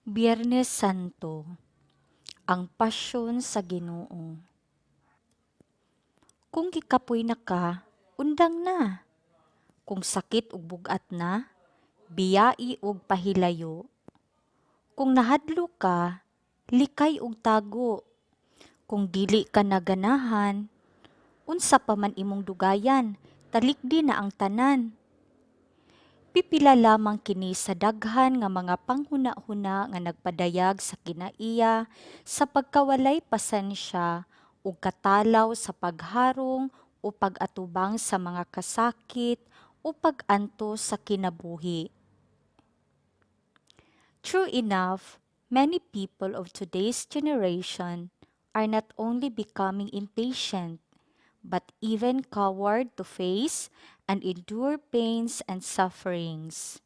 Biyernes Santo, ang pasyon sa Ginoo. Kung gikapoy na ka, undang na. Kung sakit ug bugat na, biyai ug pahilayo. Kung nahadlo ka, likay ug tago. Kung dili ka naganahan, unsa pa man imong dugayan, talikdi na ang tanan. Pipila lamang kini sa daghan nga mga panghuna-huna nga nagpadayag sa kinaiya sa pagkawalay pasensya ug katalaw sa pagharong o pag-atubang sa mga kasakit o pag-antos sa kinabuhi. True enough, many people of today's generation are not only becoming impatient but even coward to face and endure pains and sufferings.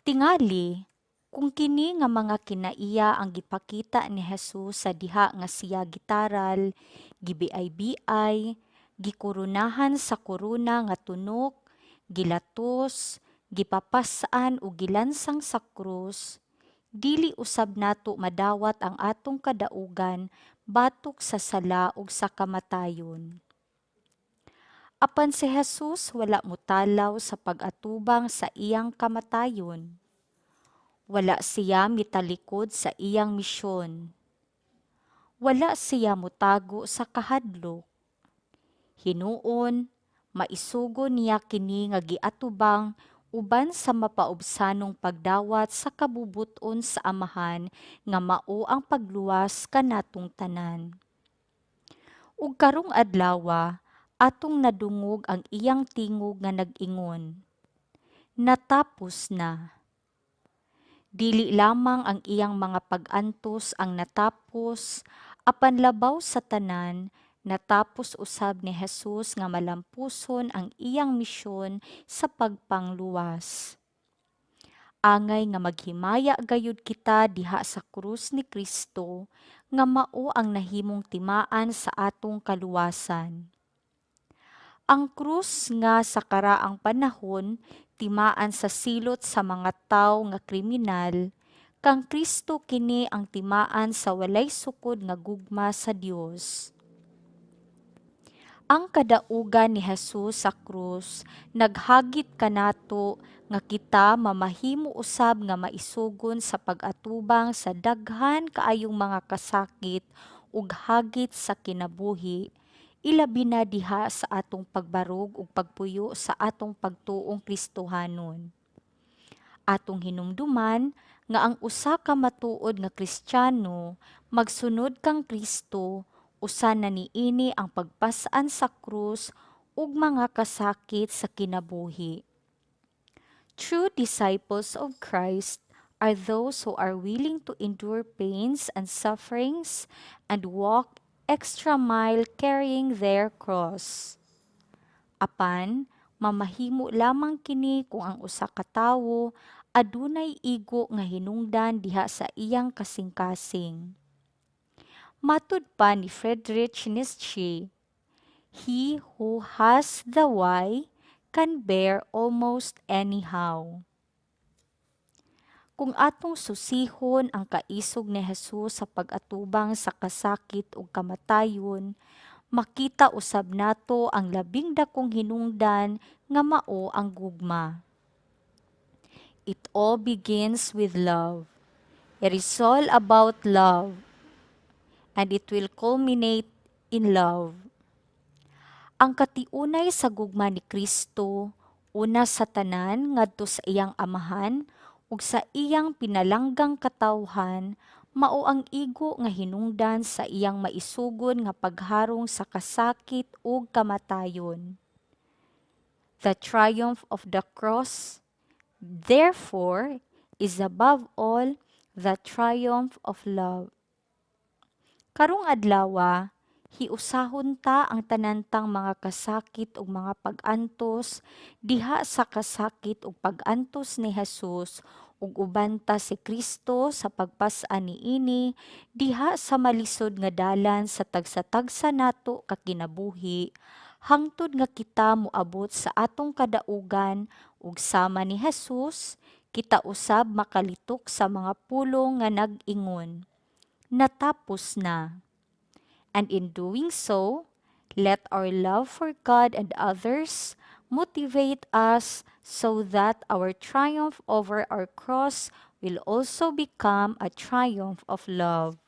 Tingali, kung kini nga mga kinaiya ang gipakita ni Jesus sa diha nga siya gitaral, gibiay-biay, gikurunahan sa korona nga tunok, gilatos, gipapasan o gilansang sa krus, dili usab nato madawat ang atong kadaugan batok sa sala ug sa kamatayon. Apan si Jesus wala mutalaw sa pag-atubang sa iyang kamatayon. Wala siya mitalikod sa iyang misyon. Wala siya mutago sa kahadlok. Hinuon, maisugo niya kini nga giatubang uban sa mapaubsanong pagdawat sa kabubuton sa Amahan nga mao ang pagluwas kanatong tanan. Ug karong adlaw, atong nadungog ang iyang tingog nga nag-ingon, natapos na. Dili lamang ang iyang mga pag-antos ang natapos, apan labaw sa tanan, natapos usab ni Jesus nga malampuson ang iyang misyon sa pagpangluwas. Angay nga maghimaya gayud kita diha sa krus ni Kristo nga mao ang nahimong timaan sa atong kaluwasan. Ang krus nga sa karaang panahon timaan sa silot sa mga tawo nga kriminal, kang Kristo kini ang timaan sa walay sukod nga gugma sa Dios. Ang kadaugan ni Jesus sa krus naghagit kanato nga kita mamahimo usab nga maisugon sa pag-atubang sa daghan kaayong mga kasakit ug hagit sa kinabuhi, ilabi na diha sa atong pagbarog ug pagpuyo sa atong pagtuong Kristohanon. Atong hinumduman nga ang usa ka matuod nga Kristiyano magsunod kang Kristo, usa na niini ang pagpas-an sa krus ug mga kasakit sa kinabuhi. True disciples of Christ are those who are willing to endure pains and sufferings and walk extra mile carrying their cross. Apan, mamahimo lamang kini kung ang usa ka tawo adunay igo nga hinungdan diha sa iyang kasing-kasing. Matud pa ni Friedrich Nietzsche, "He who has the why can bear almost anyhow." Kung atong susihon ang kaisog ni Jesus sa pag-atubang sa kasakit ug kamatayon, makita usab nato ang labing dakong hinungdan nga mao ang gugma. It all begins with love. It is all about love, and it will culminate in love. Ang katiunay sa gugma ni Kristo, una sa tanan ngadto sa iyang amahan ug sa iyang pinalanggang katawhan, mao ang igo nga hinungdan sa iyang maisugon nga pagharong sa kasakit ug kamatayon. The triumph of the cross, therefore, is above all the triumph of love. Karong adlaw, hiusahon ta ang tanantang mga kasakit ug mga pag-antos diha sa kasakit ug pag-antos ni Jesus ug uban ta si Kristo sa pagpas-an niini diha sa malisod nga dalan sa tagsa-tagsa nato ka kinabuhi hangtod nga kita moabot sa atong kadaugan ug sama ni Jesus kita usab makalitok sa mga pulong nga nag-ingon, natapos na. And in doing so, let our love for God and others motivate us so that our triumph over our cross will also become a triumph of love.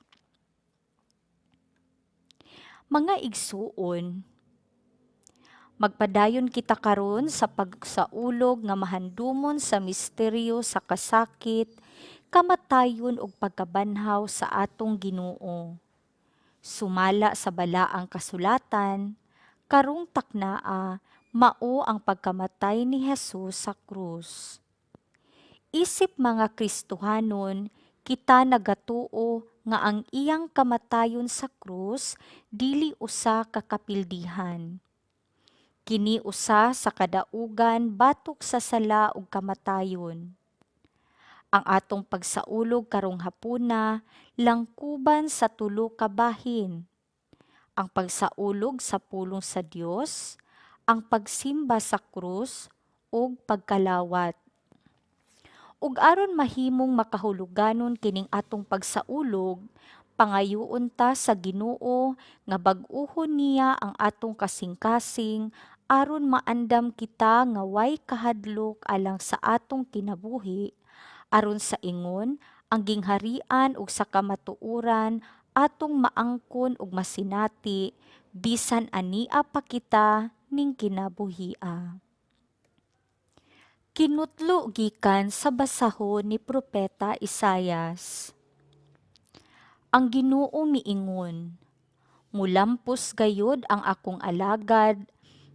Mga igsuon, magpadayon kita karon sa pagsaulog nga mahandumon sa misteryo sa kasakit, kamatayon ug pagkabanhaw sa atong Ginoo. Sumala sa balaang kasulatan, karong taknaa, mao ang pagkamatay ni Jesus sa krus. Isip mga Kristohanon, kita nagatuo nga ang iyang kamatayon sa krus dili usa ka kapildihan. Kini usa sa kadaugan batok sa sala ug kamatayon. Ang atong pagsaulog karong hapuna langkuban sa tulo ka bahin. Ang pagsaulog sa pulong sa Dios, ang pagsimba sa krus ug pagkalawat. Ug aron mahimong makahuluganon kining atong pagsaulog, pangayuon ta sa Ginoo nga bag-ohon niya ang atong kasing-kasing aron maandam kita nga way kahadlok alang sa atong kinabuhi, aron sa ingon ang gingharian ug sa kamatuoran atong maangkon ug masinati bisan ania pa kita ning kinabuhia. Kinutlo gikan sa basahon ni Propeta Isayas. Ang Ginoo miingon, mulampos gayod ang akong alagad,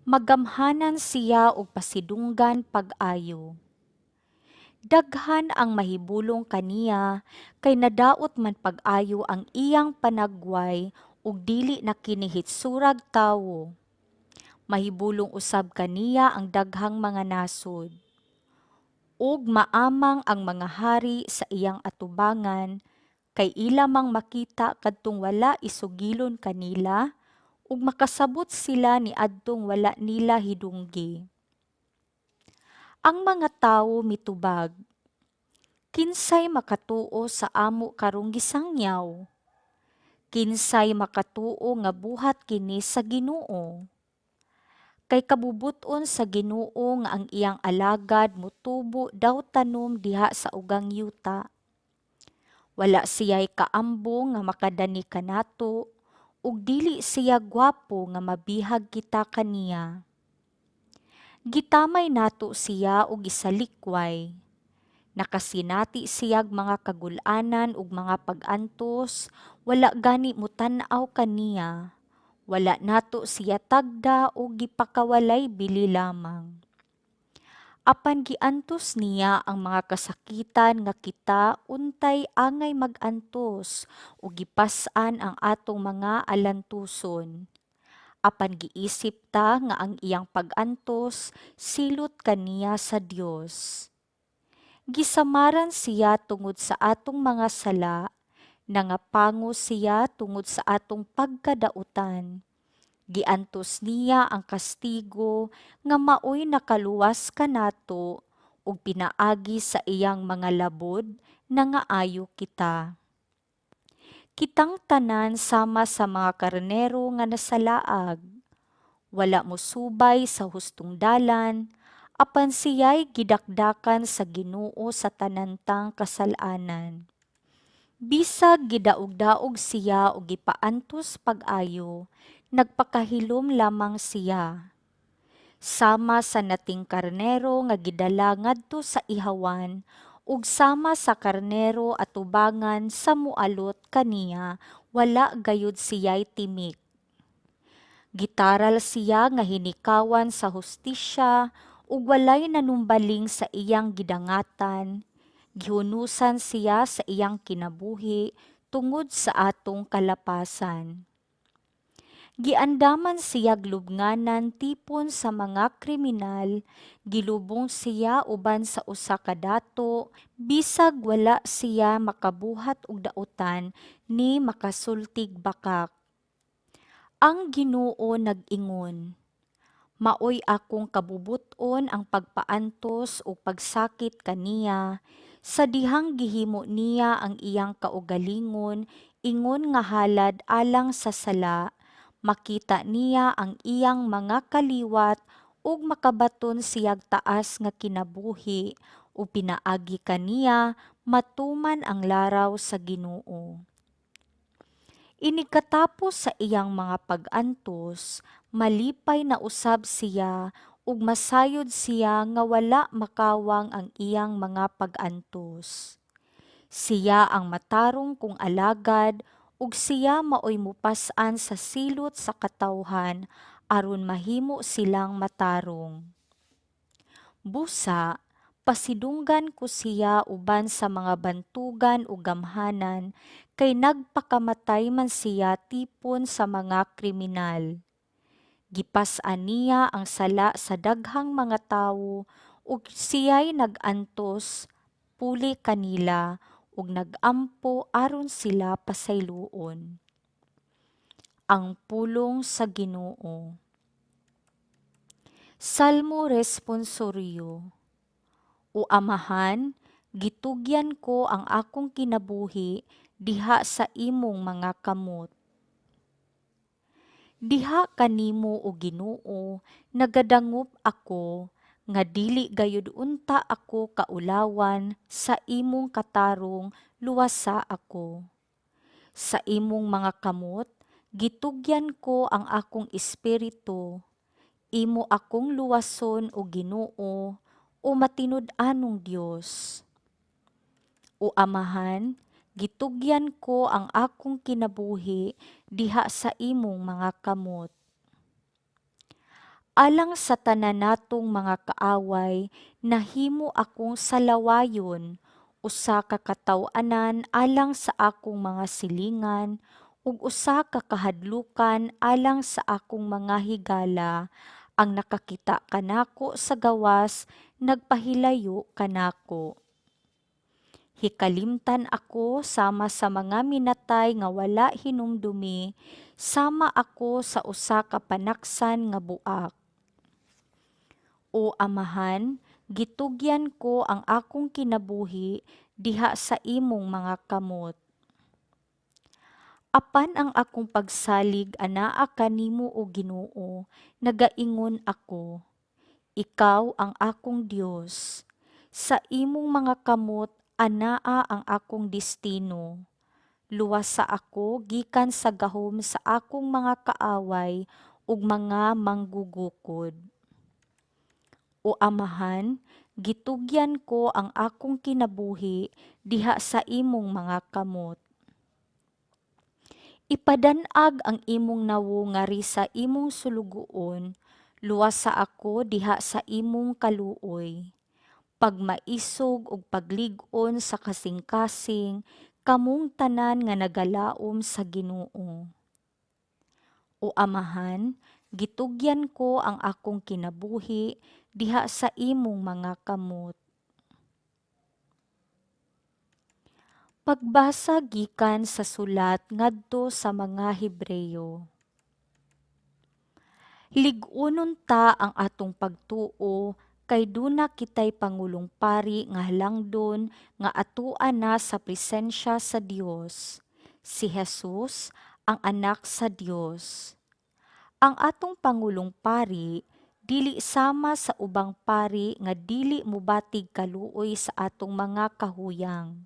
magamhanan siya og pasidunggan pag-ayo. Daghan ang mahibulong kaniya, kay nadaot man pag-ayo ang iyang panagway ug dili na kini hitsurag tawo. Mahibulong usab kaniya ang daghang mga nasod. Ug maamang ang mga hari sa iyang atubangan, kay ila mang makita kadtong wala isugilon kanila, ug makasabot sila ni adtong wala nila hidunggi. Ang mga tawo mitubag, kinsay makatuo sa amo karong gisangyaw? Kinsay makatuo nga buhat kini sa Ginoo? Kay kabubuton sa Ginoo nga ang iyang alagad mutubo daw tanom diha sa ugang yuta. Wala siya'y kaambo nga makadani kanato, ug dili siya gwapo nga mabihag kita kaniya. Gitamay nato siya og isalikway. Nakasinati siyag mga kagul-anan ug mga pag-antos, wala gani mo tan-aw kaniya. Wala nato siya tagda o gipakawalay bili lamang. Apan giantos niya ang mga kasakitan nga kita untay angay magantos o gipas-an ang atong mga alantuson. Apan giisip ta nga ang iyang pag-antos silot kaniya sa Dios. Gisamaran siya tungod sa atong mga sala, nangapango siya tungod sa atong pagkadautan. Giantos niya ang kastigo nga maoy nakaluwas kanato ug pinaagi sa iyang mga labod na nga ayo kita. Kitang tanan sama sa mga karnero nga nasalaag. Wala mo subay sa hustong dalan, apan siya'y gidakdakan sa Ginoo sa tanantang kasalanan. Bisag gidaog-daog siya o gipaantos pag-ayo, nagpakahilom lamang siya. Sama sa nating karnero nga gidala ngadto sa ihawan, ug sama sa karnero atubangan sa mualot kaniya, wala gayud siya'y timik. Gitaral siya nga hinikawan sa hustisya, ug walay nanumbaling sa iyang gidangatan, gihunusan siya sa iyang kinabuhi tungod sa atong kalapasan. Giandaman siya lubnganan tipon sa mga kriminal, gilubong siya uban sa usa ka dato, bisag wala siya makabuhat og dautan ni makasultig bakak. Ang Ginoo nag-ingon, Maoy akong kabubuton ang pagpaantos o pagsakit kaniya, sa dihang gihimo niya ang iyang kaugalingon, ingon nga halad alang sa sala, makita niya ang iyang mga kaliwat ug makabaton siyag taas nga kinabuhi, o pinaagi kaniya matuman ang laraw sa Ginoo. Inikatapos sa iyang mga pag-antos, malipay na usab siya ug masayod siya nga wala makawang ang iyang mga pag-antos. Siya ang matarong kung alagad ug siya maoy mupas-an sa silot sa katawhan aron mahimo silang matarong. Busa, pasidunggan ko siya uban sa mga bantugan o gamhanan kay nagpakamatay man siya tipon sa mga kriminal. Gipas-an niya ang sala sa daghang mga tawo ug siya'y nag-antos puli kanila ug nag-ampo aron sila pasayloon. Ang pulong sa Ginoo. Salmo responsoryo. O Amahan, gitugyan ko ang akong kinabuhi diha sa imong mga kamot. Diha kanimo o Ginoo, nagadangup ako, nga dili gayud unta ako kaulawan sa imong katarong luwasa ako. Sa imong mga kamot, gitugyan ko ang akong espiritu, imo akong luwason o Ginoo, o matinud-anong Dios. O Amahan, gitugyan ko ang akong kinabuhi diha sa imong mga kamot. Alang sa tanan natong mga kaaway, nahimo akong salawayon, usa ka kataw-anan alang sa akong mga silingan, ug usa ka kahadlukan alang sa akong mga higala, ang nakakita kanako sa gawas, nagpahilayo kanako. Hikalimtan ako sama sa mga minatay nga wala hinumdumi, sama ako sa usa ka panaksan nga buak. O Amahan, gitugyan ko ang akong kinabuhi diha sa imong mga kamot. Apan ang akong pagsalig anaa kanimo o Ginoo, nagaingon ako. Ikaw ang akong Dios. Sa imong mga kamot anaa ang akong destino. Luwas sa ako gikan sa gahom sa akong mga kaaway ug mga manggugukod. O Amahan, gitugyan ko ang akong kinabuhi diha sa imong mga kamot. Ipadan-ag ang imong nawo ngari sa imong sulugoon, luwas sa ako diha sa imong kaluoy. Pagmaisog ug paglig-on sa kasing-kasing, kamong tanan nga nagalaom sa Ginoo. O Amahan, gitugyan ko ang akong kinabuhi diha sa imong mga kamot. Pagbasa gikan sa sulat ngadto sa mga Hebreyo. Lig-unon ta ang atong pagtuo kay duna kitay pangulong pari nga halangdon nga atuan na sa presensya sa Dios, si Jesus, ang anak sa Dios. Ang atong pangulong pari dili sama sa ubang pari nga dili mobatig kaluoy sa atong mga kahuyang.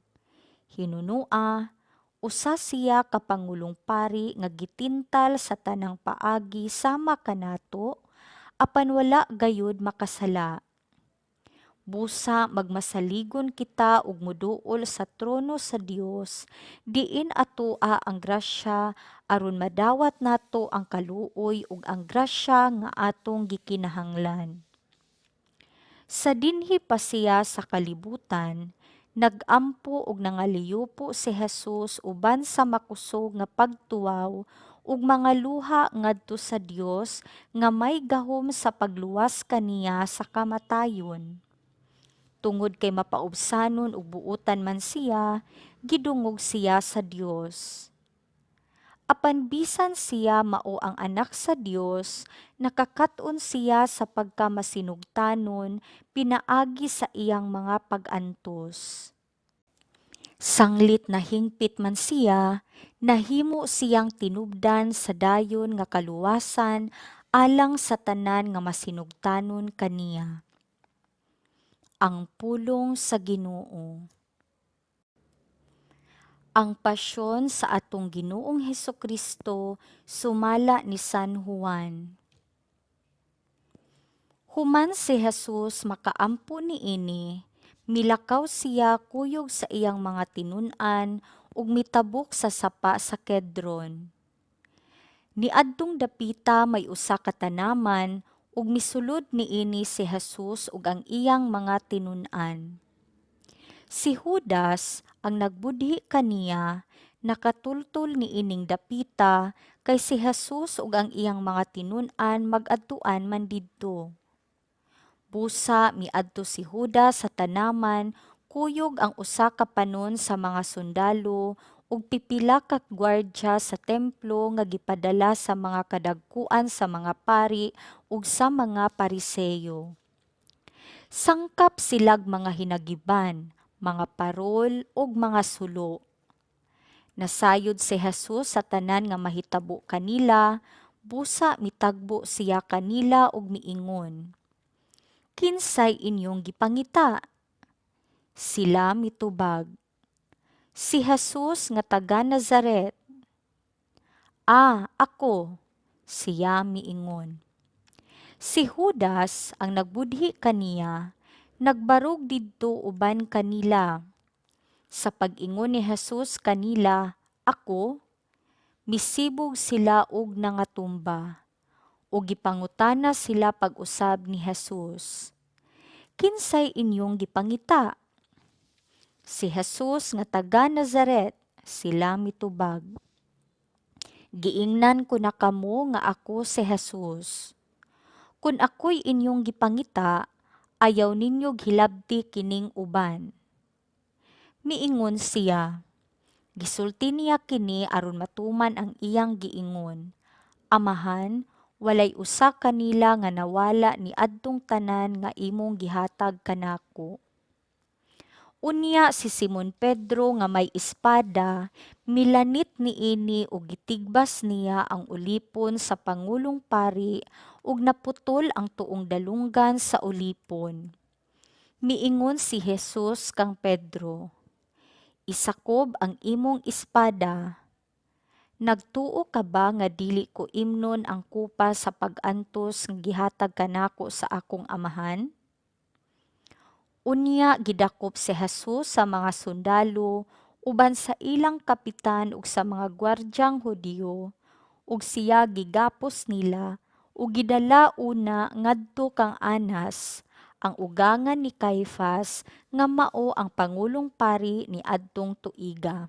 Hinunua, usa siya ka pangulong pari nga gitintal sa tanang paagi sama kanato, apan wala gayud makasala. Busa magmasaligon kita ug moduol sa trono sa Dios, diin atoa ang grasya aron madawat nato ang kaluoy ug ang grasya nga atong gikinahanglan. Sa dinhi pa siya sa kalibutan, nag-ampo og nangaliyupo si Jesus uban sa makusog nga pagtuwaw ug mga luha ngadto sa Dios nga may gahom sa pagluwas kaniya sa kamatayon. Tungod kay mapaubsanon ug buutan man siya, gidungog siya sa Dios. Apan bisan siya mao ang anak sa Dios, nakakaton siya sa pagkamasinugtanon pinaagi sa iyang mga pag-antos. Sanglit na hingpit man siya, nahimo siyang tinubdan sa dayon nga kaluwasan alang sa tanan nga masinugtanon kaniya. Ang pulong sa Ginoo. Ang pasyon sa atong Ginoong Hesukristo sumala ni San Juan. Human si Jesus makaampo niini, milakaw siya kuyog sa iyang mga tinun-an ug mitabok sa sapa sa Kedron. Niadtong dapita may usa ka tanaman ug misulod niini si Jesus ug ang iyang mga tinun-an. Si Judas ang nagbudhi kaniya, nakatultol niining dapita kay si Jesus ug ang iyang mga tinun-an mag-adtuan man didto. Busa miadto si Judas sa tanaman kuyog ang usa ka panon sa mga sundalo ug pipila ka gwardya sa templo nga gipadala sa mga kadagkuan sa mga pari ug sa mga Pariseo. Sangkap silag mga hinagiban, mga parol ug mga sulo. Nasayod si Jesus sa tanan nga mahitabo kanila, busa mitagbo siya kanila ug miingon, "Kinsay inyong gipangita?" Sila mitubag, "Si Jesus nga taga Nazaret." Ako," siya miingon. Si Judas ang nagbudhi kaniya, nagbarog didto uban kanila. Sa pag-ingon ni Jesus kanila, "Ako," misibog sila og nangatumba. O gipangutana sila pag-usab ni Jesus, "Kinsay inyong gipangita?" Si Jesus nga taga Nazaret, sila mitubag. "Giingnan ko na kamo nga ako si Jesus. Kung ako'y inyong gipangita, ayaw ninyog hilabti kining uban." Miingon siya. Gisulti niya kini aron matuman ang iyang giingon. "Amahan, walay usa kanila nga nawala ni adtong tanan nga imong gihatag kanako." Unya si Simon Pedro nga may espada, milanit niini ug gitigbas niya ang ulipon sa Pangulong Pari ug naputol ang tuong dalunggan sa ulipon. Miingon si Jesus kang Pedro, "Isakob ang imong espada. Nagtuo ka ba nga dili ko imnon ang kupa sa pag-antos nga gihatag kanako sa akong amahan?" Unya gidakop si Jesus sa mga sundalo uban sa ilang kapitan ug sa mga gwardyang Hudiyo, ug siya gigapos nila ug gidala una ngadto kang Anas, ang ugangan ni Caifas nga mao ang pangulong pari ni adtong tuiga.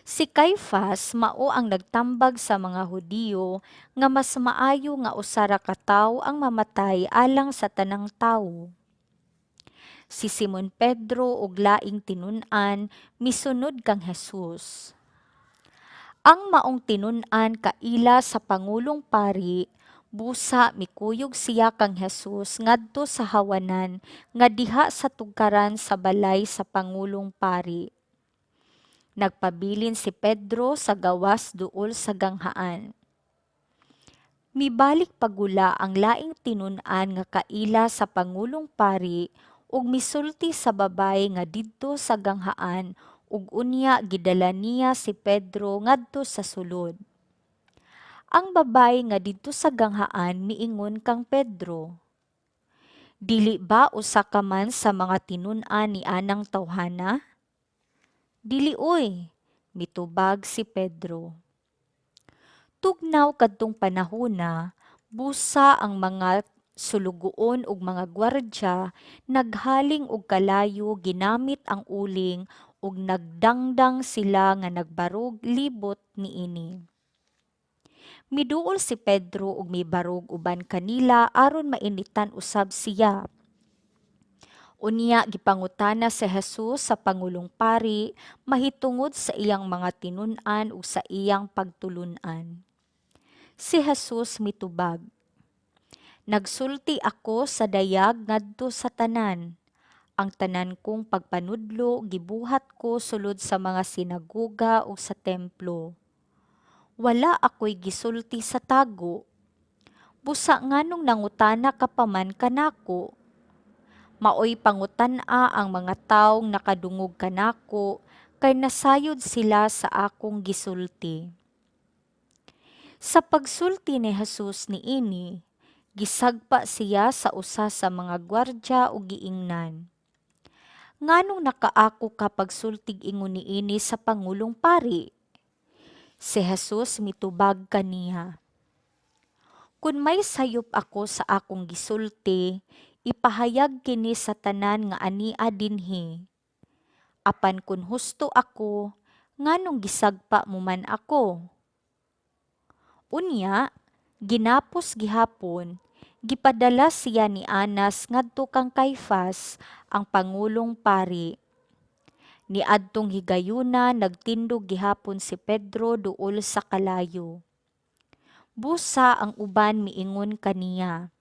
Si Caifas mao ang nagtambag sa mga Hudiyo nga mas maayo nga usa ra ka tawo ang mamatay alang sa tanang tawo. Si Simon Pedro ug laing tinun-an misunod kang Jesus. Ang maong tinun-an kaila sa Pangulong Pari, busa mikuyog siya kang Jesus ngadto sa hawanan nga diha sa tugkaran sa balay sa Pangulong Pari. Nagpabilin si Pedro sa gawas duol sa ganghaan. Mibalik pagula ang laing tinun-an nga kaila sa Pangulong Pari ug misulti sa babay nga didto sa ganghaan ug unya gidala niya si Pedro ngadto sa sulod. Ang babay nga didto sa ganghaan miingon kang Pedro, "Dili ba usa ka man sa mga tinun-an ni anang tawhana?" "Dili oy," mitubag si Pedro. Tugnaw kadtong panahona, busa ang mga sulugoon ug mga gwardya naghaling og kalayo ginamit ang uling ug nagdangdang sila nga nagbarog libot niini. Miduol si Pedro ug mibarog uban kanila aron mainitan usab siya. Unya gipangutana si Jesus sa Pangulong Pari mahitungod sa iyang mga tinun-an ug sa iyang pagtulun-an. Si Jesus mitubag, "Nagsulti ako sa dayag ngadto sa tanan. Ang tanan kong pagpanudlo gibuhat ko sulod sa mga sinagoga ug sa templo. Wala ako'y gisulti sa tago. Busa nganong nangutana ka pa man kanako. Maoy pangutan-a ang mga tawong nakadungog kanako kay nasayod sila sa akong gisulti." Sa pagsulti ni Jesus niini, gisagpa siya sa usa sa mga gwardya ug giingnan, "Nganong nakaako ka pagsultig ingon niini sa Pangulong Pari?" Si Jesus mitubag kaniya, "Kun may sayop ako sa akong gisulti, ipahayag kini sa tanan nga ania dinhi. Apan kun husto ako, nganong gisagpa mo man ako?" Unya, ginapos gihapon, gipadala siya ni Anas ngadto kang Caifás, ang Pangulong Pari. Niadtong higayuna nagtindog gihapon si Pedro duol sa kalayo. Busa ang uban miingon kaniya,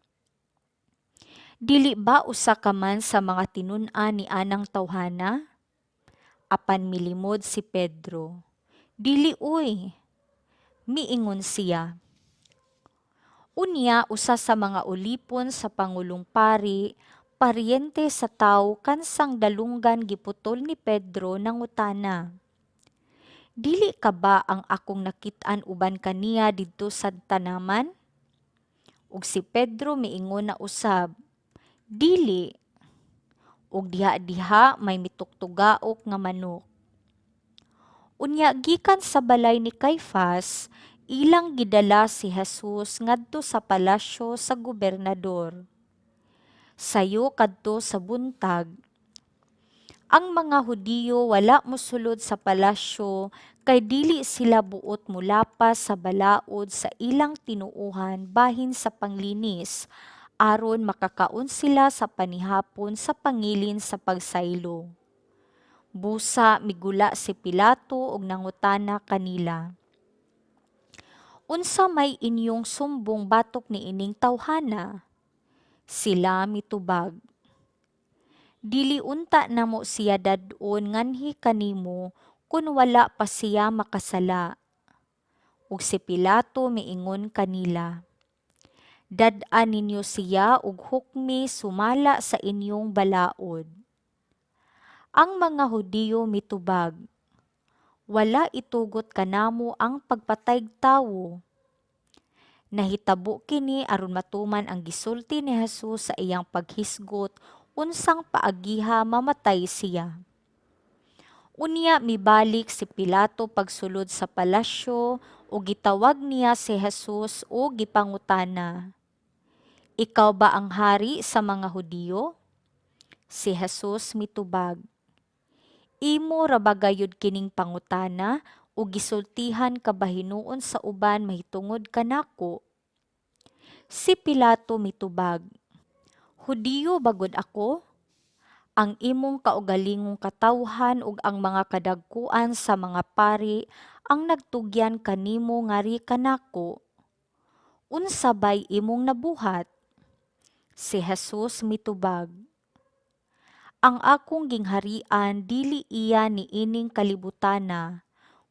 "Dili ba usa ka man sa mga tinun-an ni anang tawhana?" Apan milimod si Pedro, "Dili uy," miingon siya. Unya usa sa mga ulipon sa Pangulong Pari, paryente sa tawo kansang dalunggan giputol ni Pedro nangutana, "Dili ka ba ang akong nakit-an uban kaniya didto sa tanaman?" Ug si Pedro miingon na usab, "Dili." Ug diha-diha may mitugtugaok nga manok. Unya gikan sa balay ni Caifás, ilang gidala si Jesus ngadto sa palasyo sa gobernador. Sayo kadto sa buntag, ang mga Hudiyo wala mosulod sa palasyo kay dili sila buot mulapas sa balaod sa ilang tinuohan bahin sa panglinis aron makakaon sila sa panihapon sa pangilin sa pagsaylo. Busa migula si Pilato og nangutana kanila, "Unsa may inyong sumbong batok niining tawhana?" Sila mitubag, "Dili unta namo siya dad-on nganhi kanimo kun wala pa siya makasala." Ug si Pilato miingon kanila, "Dad-an ninyo siya og hukmi sumala sa inyong balaod." Ang mga Hudiyo mitubag, "Wala itugot kanamo ang pagpatayg tawo." Nahitabo kini aron matuman ang gisulti ni Jesus sa iyang paghisgot unsang paagiha mamatay siya. Unya mibalik si Pilato pagsulod sa palasyo ug gitawag niya si Jesus ug gipangutana, "Ikaw ba ang hari sa mga Hudiyo?" Si Jesus mitubag, "Imo ra ba gayud kining pangutana o gisultihan ka ba hinuon sa uban mahitungod kanako?" Si Pilato mitubag, "Hudiyo bagod ako? Ang imong kaugalingong katawhan ug ang mga kadagkuan sa mga pari ang nagtugyan kanimo ngari kanako. Unsa bay imong nabuhat?" Si Jesus mitubag, "Ang akong gingharian dili iya niining kalibutana.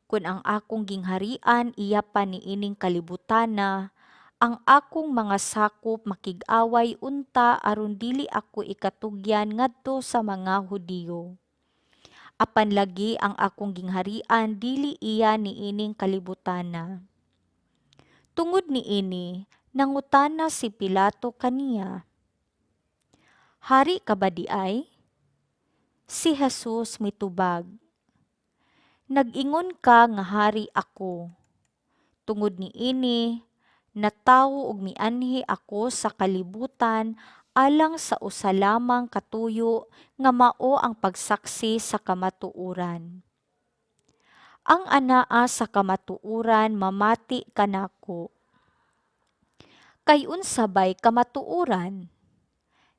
Kun ang akong gingharian iya pa niining kalibutana, ang akong mga sakop makig-away unta aron dili ako ikatugyan ngadto sa mga Hudiyo. Apan lagi ang akong gingharian dili iya niining kalibutana." Tungod niini, nangutana si Pilato kaniya, "Hari ka ba di ay?" Si Jesus mitubag, "Nag-ingon ka nga hari ako. Tungod niini, natawo og mianhi ako sa kalibutan alang sa usa lamang katuyo nga mao ang pagsaksi sa kamatuoran. Ang anaa sa kamatuoran mamati kanako. Kay unsa bay kamatuoran?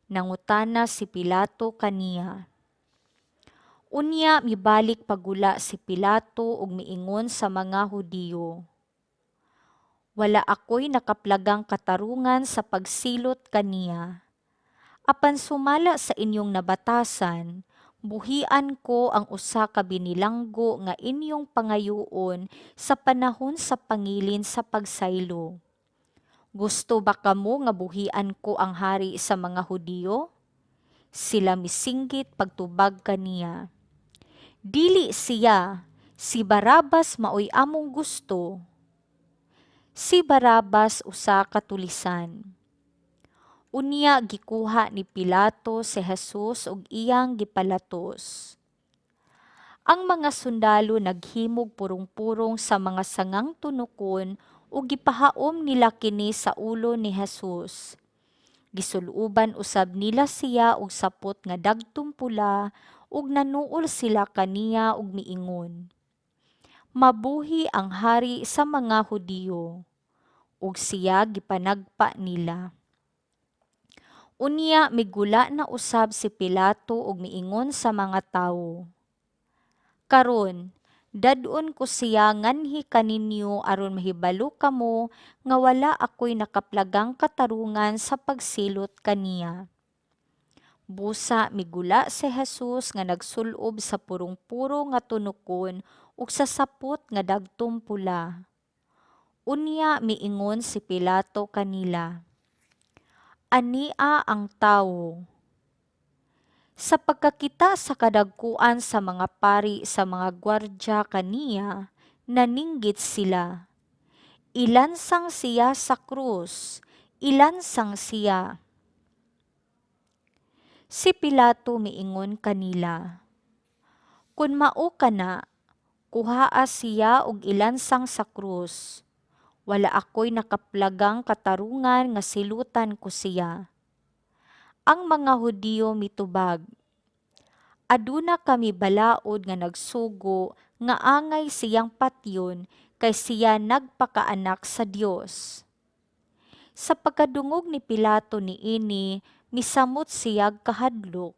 Nangutana si Pilato kaniya. Unya mibalik pagula si Pilato ug miingon sa mga Hudiyo, wala ako'y nakaplagang katarungan sa pagsilot kaniya. Apan sumala sa inyong nabatasan, buhian ko ang usa ka binilanggo nga inyong pangayuon sa panahon sa pangilin sa pagsaylo. Gusto ba kamo nga buhian ko ang hari sa mga Hudiyo? Sila misinggit pagtubag kaniya. Dili siya, si Barabas maoy among gusto. Si Barabas usa ka tulisan. Unya gikuha ni Pilato si Jesus ug iyang gipalatos. Ang mga sundalo naghimog purong-purong sa mga sangang tunokon ug gipahaom nila kini sa ulo ni Jesus. Gisuluban usab nila siya og sapot nga dagtong pula ug nanuol sila kaniya ug miingon, mabuhi ang hari sa mga Hudiyo. Ug siya gipanagpa nila. Unya migula na usab si Pilato ug miingon sa mga tawo, karon dadon ko siya nganhi kaninyo aron mahibalo kamo nga wala ako'y nakaplagang katarungan sa pagsilot kaniya. Busa migula si Jesus nga nagsulob sa purong-puro nga tunokon ug sa sapot nga dagtong pula. Unya miingon si Pilato kanila, ania ang tawo. Sa pagkakita sa kadagkuan sa mga pari sa mga gwardya kaniya, naninggit sila. Ilansang siya sa krus, ilansang siya. Si Pilato miingon kanila, kun mao kana, kuhaa siya og ilansang sa krus. Wala ako'y nakaplagang katarungan nga silutan ko siya. Ang mga Hudiyo mitubag, aduna kami balaod nga nagsugo nga angay siyang patyon kay siya nagpakaanak sa Dios. Sa pagkadungog ni Pilato niini, misamot siya kahadlok.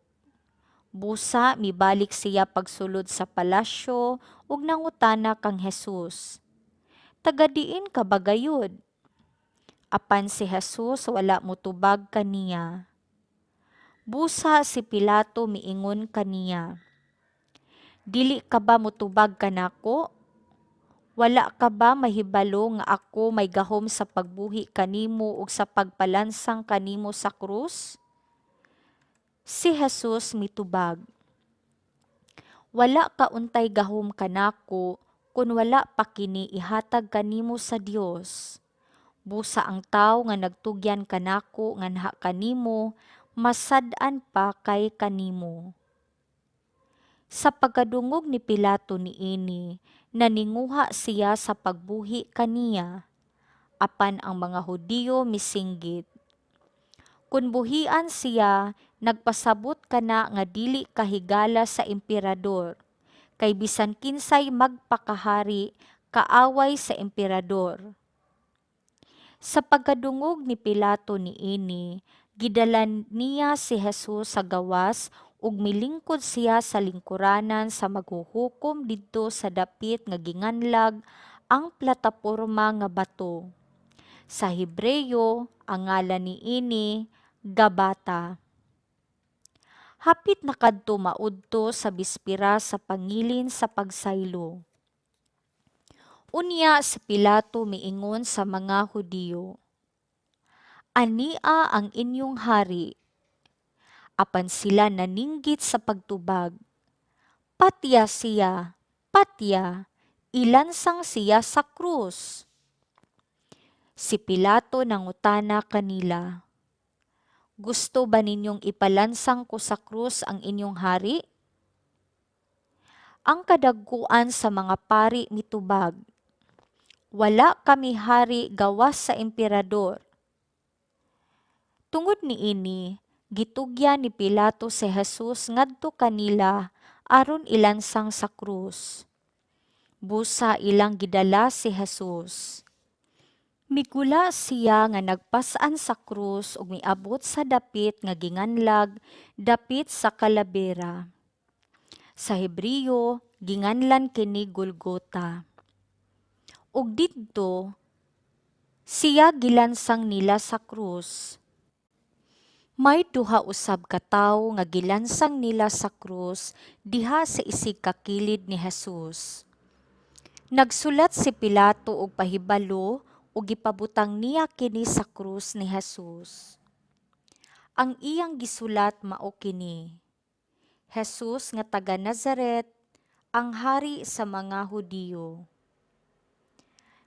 Busa mibalik siya pagsulod sa palasyo ug nangutana kang Jesus, tagadiin ka ba gayud? Apan si Jesus wala motubag kaniya. Busa si Pilato miingon kaniya, dili ka ba motubag kanako? Wala ka ba mahibalo nga ako may gahom sa pagbuhi kanimo ug sa pagpalansang kanimo sa krus? Si Jesus mitubag, wala ka untay gahom kanako kun wala pa kini ihatag kanimo sa Dios. Busa ang tawo nga nagtugyan kanako nga naha kanimo, masad-an pa kay kanimo. Sa pagkadungog ni Pilato niini, naninguha siya sa pagbuhi kaniya. Apan ang mga Hudiyo misinggit. Kun buhian siya, nagpasabot kana nga dili kahigala sa emperador, kay bisan kinsay magpakahari, kaaway sa emperador. Sa pagkadungog ni Pilato niini, gidalan niya si Jesus sa gawas ug milingkod siya sa lingkuranan sa maghuhukom didto sa dapit nga ginganlag ang plataporma nga bato. Sa Hebreyo, ang ngalan niini Gabata. Hapit na kadto maudto sa bispira sa pangilin sa pagsaylo. Unya si Pilato miingon sa mga Hudiyo, ania ang inyong hari? Apan sila naninggit sa pagtubag, patya siya, patya, ilansang siya sa krus. Si Pilato nangutana kanila, gusto ba ninyong ipalansang ko sa krus ang inyong hari? Ang kadagkuan sa mga pari mitubag, wala kami hari gawas sa emperador. Tungod niini, gitugyan ni Pilato si Jesus ngadto kanila aron ilansang sa krus. Busa ilang gidala si Jesus. Migula siya nga nagpas-an sa krus ug miabot sa dapit nga ginganlag dapit sa kalabera. Sa Hebreyo ginganlan kini Golgota. Ug didto siya gilansang nila sa krus. May duha usab ka tawo nga gilansang nila sa krus diha sa isig kakilid ni Jesus. Nagsulat si Pilato og pahibalo ug gipabutang niya kini sa krus ni Jesus. Ang iyang gisulat mao kini: Jesus nga taga Nazaret, ang hari sa mga Hudiyo.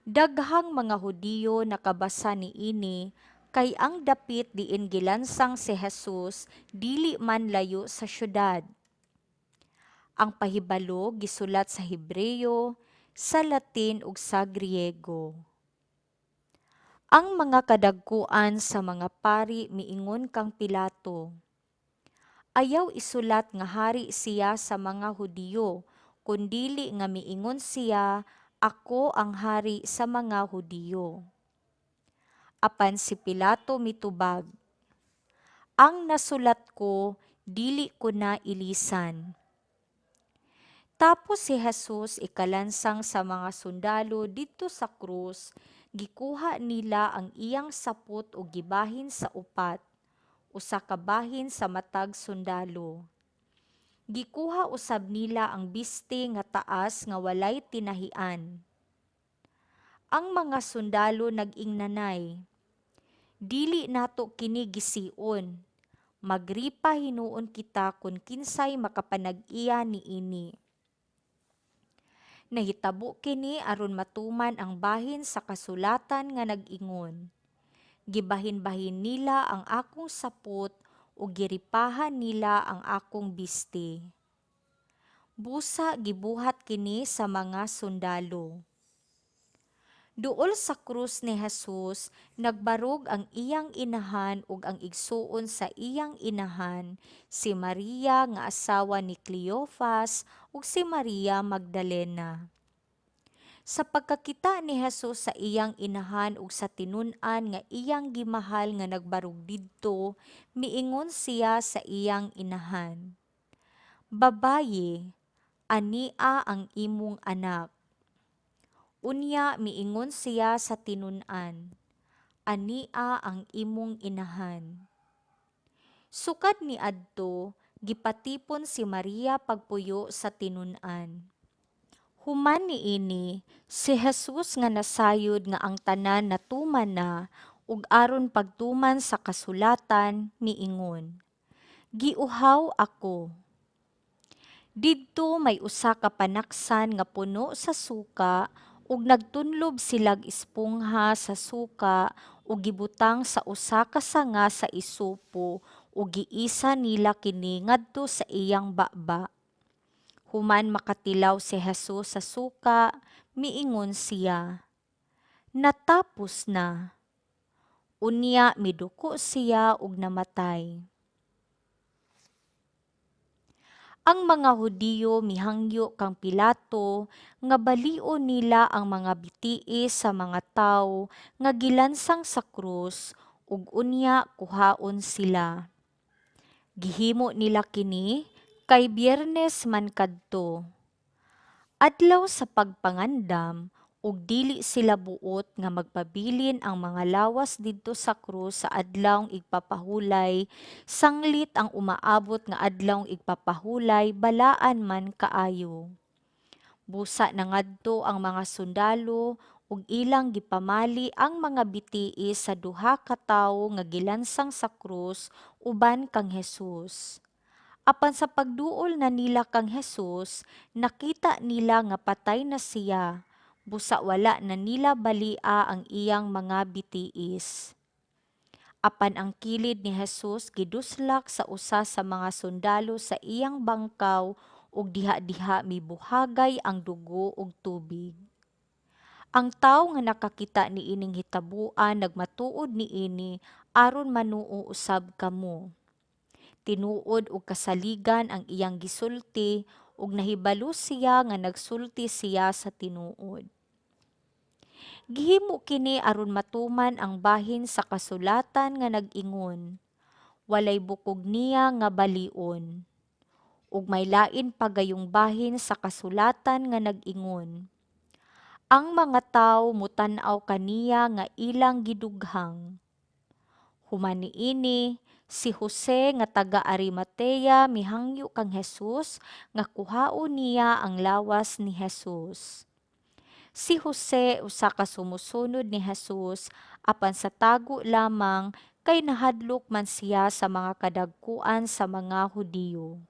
Daghang mga Hudiyo nakabasa niini kay ang dapit diin gilansang si Jesus dili man layo sa syudad. Ang pahibalo gisulat sa Hebreyo, sa Latin ug sa Griego. Ang mga kadagkuan sa mga pari miingon kang Pilato, ayaw isulat nga hari siya sa mga Hudiyo, kundili nga miingon siya, ako ang hari sa mga Hudiyo. Apan si Pilato mitubag, ang nasulat ko, dili ko na ilisan. Tapos si Jesus ikalansang sa mga sundalo didto sa krus, gikuha nila ang iyang sapot o gibahin sa upat, usa ka bahin sa matag sundalo. Gikuha usab nila ang biste nga taas nga walay tinahian. Ang mga sundalo nag-ingnanay, dili nato kini gision, magripa hinuon kita kun kinsay makapanag-iya niini. Nahitabo kini aron matuman ang bahin sa kasulatan nga nag-ingon, gibahin-bahin nila ang akong sapot o giripahan nila ang akong biste. Busa gibuhat kini sa mga sundalo. Duol sa krus ni Jesus, nagbarog ang iyang inahan ug ang igsuon sa iyang inahan, si Maria nga asawa ni Cleofas ug si Maria Magdalena. Sa pagkakita ni Jesus sa iyang inahan ug sa tinun-an nga iyang gimahal nga nagbarog didto, miingon siya sa iyang inahan, "Babaye, ania ang imong anak." Unya miingon siya sa tinun-an, "Ania ang imong inahan." Sukad niadto, gipatipon si Maria pagpuyo sa tinun-an. Human niini, si Jesus nga nasayod nga ang tanan natuman na, ug aron pagtuman sa kasulatan miingon, "Giuhaw ako." Didto may usa ka panaksan nga puno sa suka ug nagtunlob silag espongha sa suka ug gibutang sa usa ka sanga sa isupo ug giisa nila kini ngadto sa iyang baba. Human makatilaw si Jesus sa suka, miingon siya, "Natapos na." Unya miduko siya ug namatay. Ang mga Hudiyo mihangyo kang Pilato nga balion nila ang mga bitiis sa mga tawo nga gilansang sa krus ug unya kuhaon sila. Gihimo nila kini kay Biyernes man kadto, adlaw sa pagpangandam, ug dili sila buot nga magpabilin ang mga lawas didto sa krus sa adlawng igpapahulay, sanglit ang umaabot nga adlawng igpapahulay balaan man kaayo. Busa na ngadto ang mga sundalo ug ilang gipamali ang mga bitiis sa duha ka tawo nga gilansang sa krus uban kang Jesus. Apan sa pagduol na nila kang Jesus, nakita nila nga patay na siya, busa wala na nila balia ang iyang mga bitiis. Apan ang kilid ni Jesus giduslak sa usa sa mga sundalo sa iyang bangkaw ug diha-diha mibuhagay ang dugo ug tubig. Ang tawo nga nakakita niining hitabuan nagmatuod niini aron manuo usab kamo. Tinuod og kasaligan ang iyang gisulti ug nahibalo siya nga nagsulti siya sa tinuod. Gihimo kini aron matuman ang bahin sa kasulatan nga nag-ingon, walay bukog niya nga balion. Ug may lain pa gayong bahin sa kasulatan nga nag-ingon, ang mga tawo mutan-aw kaniya nga ilang gidughang. Human niini, si Jose nga taga Arimatea mihangyo kang Hesus nga kuhaon niya ang lawas ni Hesus. Si Jose usa ka sumusunod ni Hesus apan sa tago lamang kay nahadlok man siya sa mga kadagkuan sa mga Hudiyo.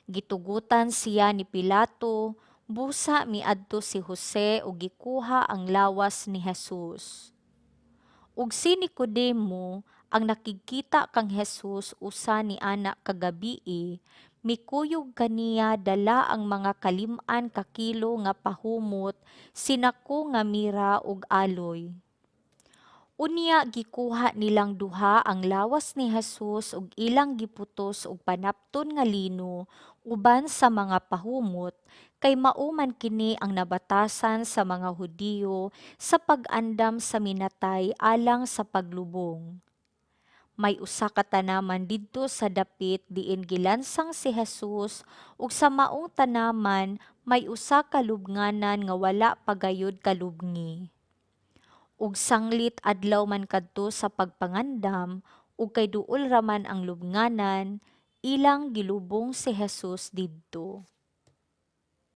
Gitugutan siya ni Pilato, busa miadto si Jose ug gikuha ang lawas ni Hesus. Ug si Nicodemo ang nakikita kang Hesus usa ni ana kagabii, mikuyog kaniya dala ang mga kalim-an ka kilo nga pahumot, sinako nga mira ug aloy. Unya gikuha nilang duha ang lawas ni Hesus ug ilang giputos og panapton nga lino uban sa mga pahumot kay mao man kini ang nabatasan sa mga Hudiyo sa pag-andam sa minatay alang sa paglubong. May usa ka tanaman didto sa dapit diin gilansang si Hesus ug sa maong tanaman may usa ka lubnganan nga wala pagayod kalubngi. Ug sanglit adlaw man kadto sa pagpangandam ug kay duol raman ang lubnganan, ilang gilubong si Hesus didto.